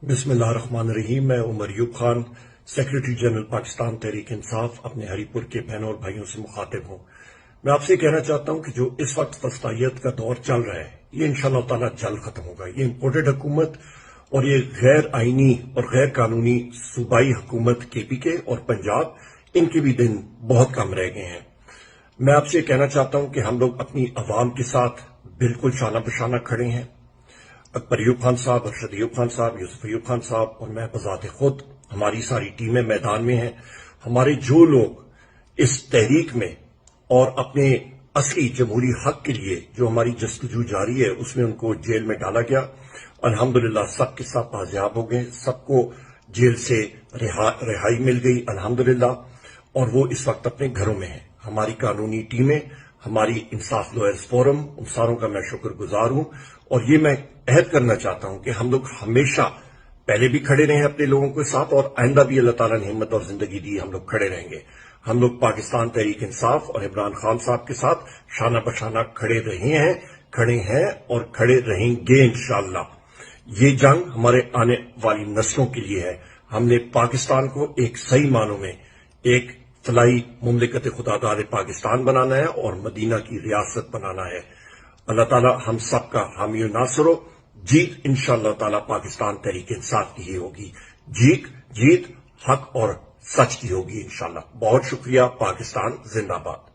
बिस्मिल्लाहिर्रहमानिर्रहीम। मैं Umar यूब Khan, secretary general Pakistan Tehreek Insaf, अपने हरीपुर के बहनों और भाइयों से मुखातिब हूं। मैं आपसे कहना चाहता हूं कि जो इस वक्त फस्तायत का दौर चल रहा है, ये इंशाअल्लाह ताला जल्द खत्म होगा। ये इम्पोर्टेड हुकूमत और ये गैर आईनी और गैर कानूनी सूबाई हुकूमत केपीके और पंजाब, इनके भी दिन बहुत कम रह गए हैं। मैं आपसे कहना चाहता हूं कि हम लोग अपनी अवाम के साथ बिल्कुल शाना बशाना खड़े हैं। अकबर अयूब खान साहब, अरशद अयूब खान साहब, यूसुफ अयूब खान साहब और मैं बजाते खुद, हमारी सारी टीमें मैदान में हैं। हमारे जो लोग इस तहरीक में और अपने असली जमहूरी हक के लिए जो हमारी जस्तजू जारी है उसमें उनको जेल में डाला गया, अल्हम्दुलिल्लाह सब के सब बाजियाब हो गए, सबको जेल से रिहाई मिल गई अल्हम्दुलिल्लाह, और वो इस वक्त अपने घरों में हैं। हमारी कानूनी टीमें, हमारी इंसाफ लॉयर्स फोरम, उन सारों का मैं शुक्रगुजार हूं। और ये मैं अहद करना चाहता हूं कि हम लोग हमेशा पहले भी खड़े रहे अपने लोगों के साथ और आइंदा भी अल्लाह ताला ने हिम्मत और जिंदगी दी, हम लोग खड़े रहेंगे। हम लोग पाकिस्तान तहरीक इंसाफ और इमरान खान साहब के साथ शाना बशाना खड़े खड़े हैं और खड़े रहेंगे इंशाअल्लाह। ये जंग हमारे आने वाली नस्लों के लिए है। हमने पाकिस्तान को एक सही मानों में एक फलाई मुमलिकत खुदादार पाकिस्तान बनाना है और मदीना की रियासत बनाना है। अल्लाह ताला हम सबका हामी और नासर हो। जीत इंशाअल्लाह ताला पाकिस्तान तहरीक इंसाफ की ही होगी। जीत हक और सच की होगी इंशाअल्लाह। बहुत शुक्रिया। पाकिस्तान जिंदाबाद।